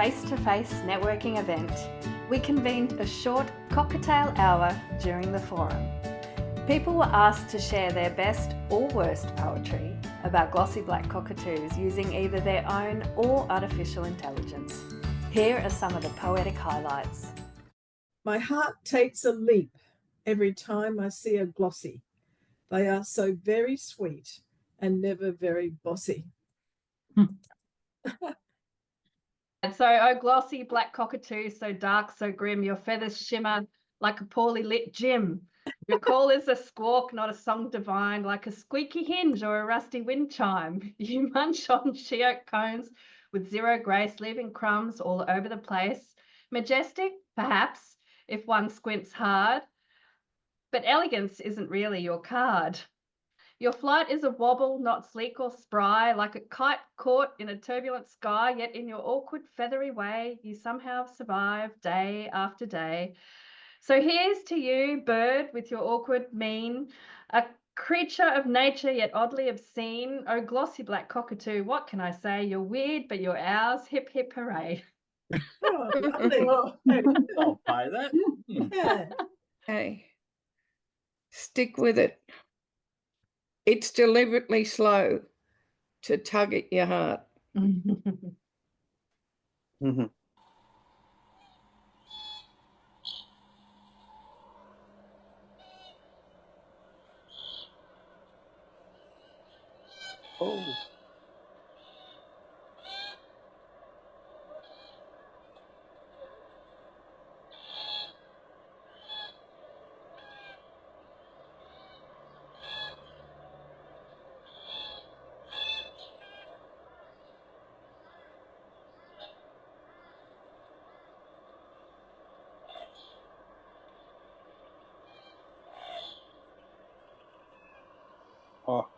face-to-face networking event, we convened a short cocktail hour during the forum. People were asked to share their best or worst poetry about glossy black cockatoos using either their own or artificial intelligence. Here are some of the poetic highlights. My heart takes a leap every time I see a glossy. They are so very sweet and never very bossy. And so, oh glossy black cockatoo, so dark, so grim, your feathers shimmer like a poorly lit gym. Your call is a squawk, not a song divine, like a squeaky hinge or a rusty wind chime. You munch on she-oak cones with zero grace, leaving crumbs all over the place. Majestic, perhaps, if one squints hard, but elegance isn't really your card. Your flight is a wobble, not sleek or spry, like a kite caught in a turbulent sky, yet in your awkward, feathery way, you somehow survive day after day. So here's to you, bird, with your awkward mien, a creature of nature, yet oddly obscene. Oh, glossy black cockatoo, what can I say? You're weird, but you're ours. Hip, hip, hooray. Oh, lovely. I'll buy that. Yeah. Okay. Stick with it. It's deliberately slow to tug at your heart. Mm-hmm. Oh. Oh.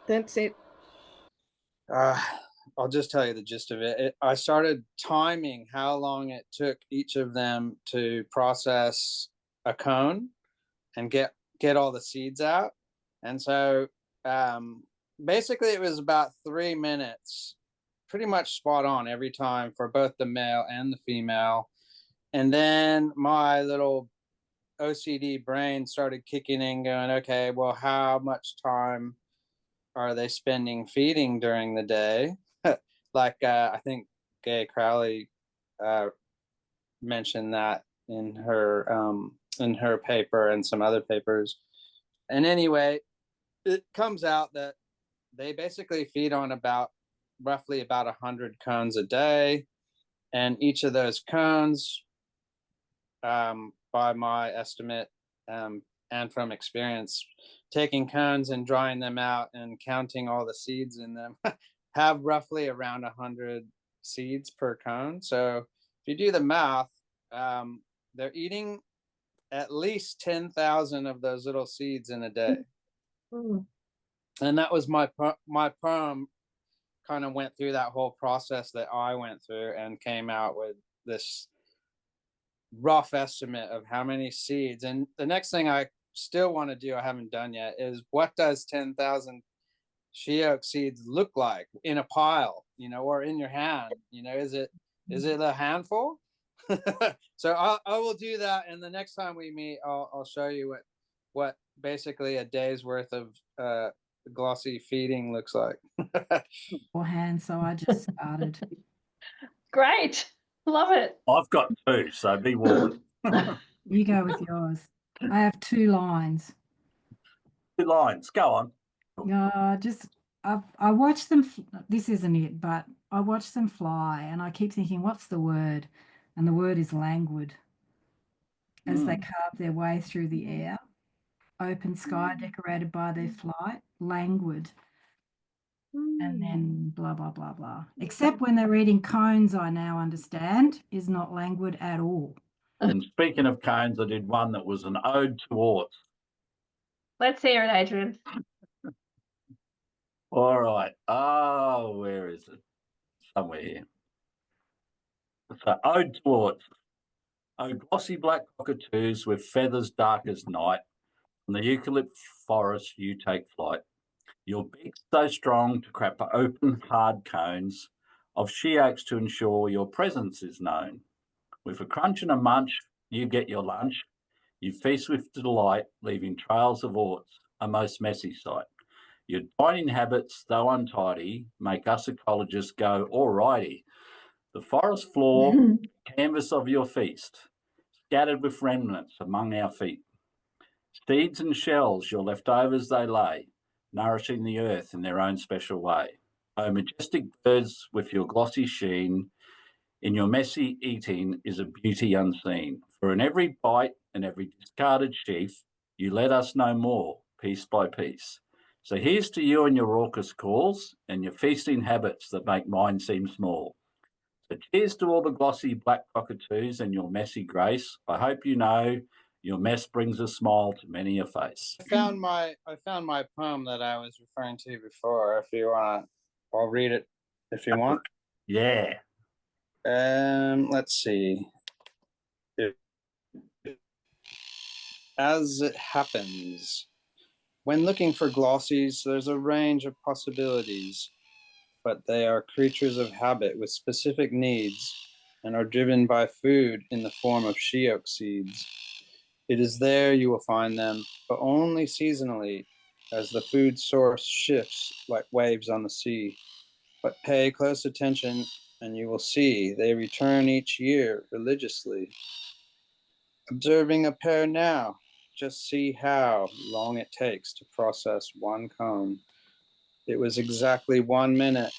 That's it. I'll just tell you the gist of it. I started timing how long it took each of them to process a cone and get all the seeds out. And so basically it was about 3 minutes, pretty much spot on every time for both the male and the female. And then my little OCD brain started kicking in, going, okay, well, how much time are they spending feeding during the day? Like I think Gay Crowley mentioned that in her paper and some other papers. And anyway, it comes out that they basically feed on roughly about 100 cones a day, and each of those cones, by my estimate and from experience, taking cones and drying them out and counting all the seeds in them, have roughly around 100 seeds per cone. So if you do the math, they're eating at least 10,000 of those little seeds in a day. Mm. And that was my poem kind of went through that whole process that I went through and came out with this rough estimate of how many seeds. And the next thing I still want to do, I haven't done yet, is what does 10,000 she oak seeds look like in a pile, or in your hand? Is it a handful? So I will do that, and the next time we meet, I'll show you what basically a day's worth of glossy feeding looks like. Beforehand, so I just started. Great. Love it. I've got 2, so be warned. You go with yours. I have 2 lines. 2 lines. Go on. I watch them. This isn't it, but I watch them fly, and I keep thinking, what's the word? And the word is languid. As they carve their way through the air, open sky decorated by their flight, languid. And then blah, blah, blah, blah. Except when they're eating cones, I now understand, is not languid at all. And speaking of cones, I did one that was an ode to orts. Let's hear it, Adrian. All right. Oh, where is it? Somewhere here. So, ode to orts. Oh, glossy black cockatoos with feathers dark as night, from the eucalypt forest you take flight. Your beak's so strong to crack open hard cones of she oaks to ensure your presence is known. With a crunch and a munch, you get your lunch. You feast with delight, leaving trails of orts, a most messy sight. Your dining habits, though untidy, make us ecologists go, alrighty. The forest floor, canvas of your feast, scattered with remnants among our feet. Seeds and shells, your leftovers they lay, nourishing the earth in their own special way. Oh, majestic birds with your glossy sheen, in your messy eating is a beauty unseen. For in every bite and every discarded sheaf, you let us know more, piece by piece. So here's to you and your raucous calls and your feasting habits that make mine seem small. So cheers to all the glossy black cockatoos and your messy grace. I hope you know your mess brings a smile to many a face. I found my poem that I was referring to before. If you want, I'll read it if you want. Yeah. Let's see. As it happens, When looking for glossies, there's a range of possibilities, but they are creatures of habit with specific needs and are driven by food in the form of she oak seeds. It is there you will find them, but only seasonally, as the food source shifts like waves on the sea. But pay close attention and you will see they return each year religiously. Observing a pair now, just see how long it takes to process one cone. It was exactly 1 minute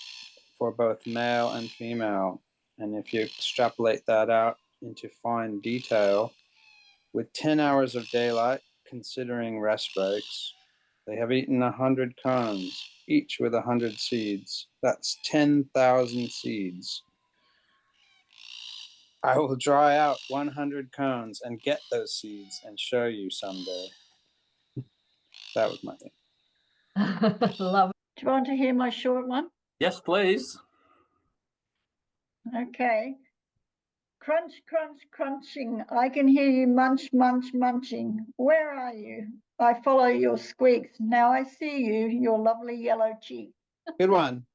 for both male and female. And if you extrapolate that out into fine detail, with 10 hours of daylight, considering rest breaks, they have eaten 100 cones, each with 100 seeds. That's 10,000 seeds. I will dry out 100 cones and get those seeds and show you someday. That was my thing. Love Do you want to hear my short one? Yes, please. Okay. Crunch, crunch, crunching. I can hear you munch, munch, munching. Where are you? I follow your squeaks. Now I see you, your lovely yellow cheek. Good one.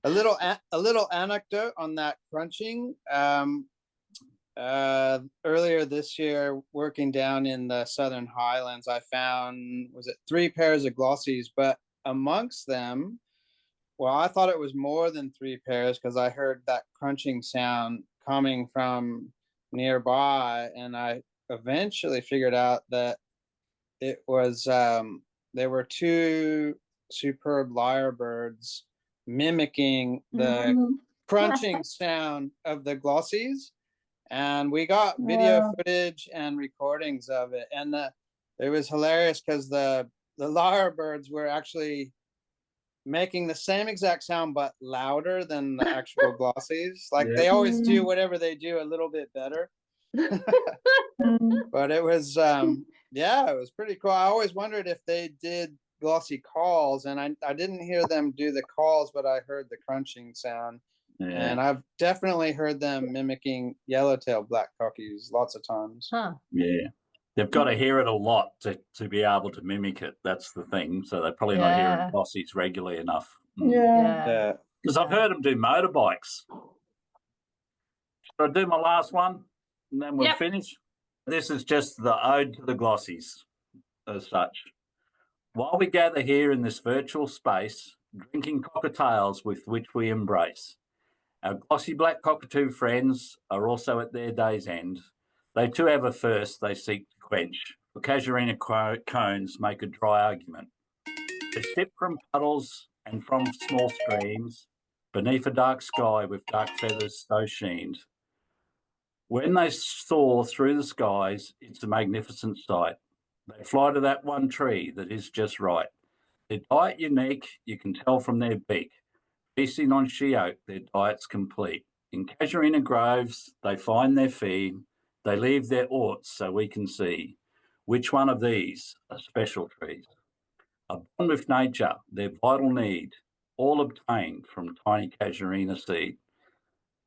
A little anecdote on that crunching. Earlier this year, working down in the Southern Highlands, I found, was it 3 pairs of glossies, but amongst them, well, I thought it was more than 3 pairs because I heard that crunching sound coming from nearby, and I eventually figured out that it was there were 2 superb lyrebirds mimicking the crunching sound of the glossies, and we got video footage and recordings of it, and it was hilarious because the lyrebirds were actually making the same exact sound but louder than the actual glossies. Like they always do whatever they do a little bit better. But it was yeah, it was pretty cool. I always wondered if they did glossy calls, and I didn't hear them do the calls, but I heard the crunching sound. And I've definitely heard them mimicking yellowtail black-cockies lots of times. Yeah, they've got to hear it a lot to be able to mimic it. That's the thing. So they're probably not hearing glossies regularly enough. Yeah. Because I've heard them do motorbikes. Should I do my last one and then we'll finish? This is just the ode to the glossies as such. While we gather here in this virtual space, drinking cocktails with which we embrace, our glossy black cockatoo friends are also at their day's end. They too have a thirst they seek to quench, for casuarina cones make a dry argument. They sip from puddles and from small streams, beneath a dark sky with dark feathers so sheened. When they soar through the skies, it's a magnificent sight. They fly to that one tree that is just right. Their diet unique, you can tell from their beak. Feasting on she oak, their diet's complete. In casuarina groves, they find their feed. They leave their orts so we can see which one of these are special trees. A bond with nature, their vital need, all obtained from tiny casuarina seed.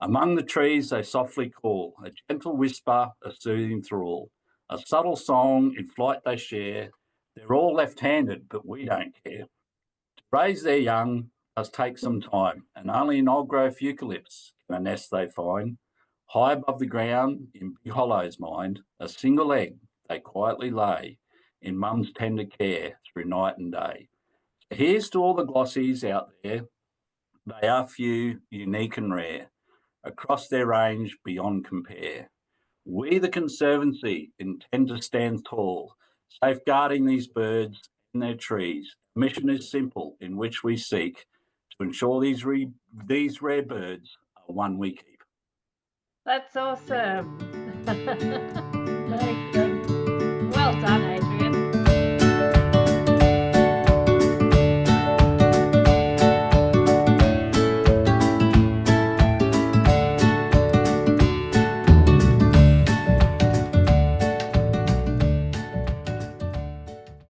Among the trees they softly call, a gentle whisper, a soothing thrall, a subtle song in flight they share. They're all left-handed, but we don't care. To raise their young does take some time, and only in old-growth eucalypts can a nest they find. High above the ground, in big hollows mind, a single egg they quietly lay in mum's tender care through night and day. So here's to all the glossies out there. They are few, unique and rare, across their range beyond compare. We, the Conservancy, intend to stand tall, safeguarding these birds and their trees. The mission is simple, in which we seek to ensure these rare birds are one we keep. That's awesome. Very good. Well done,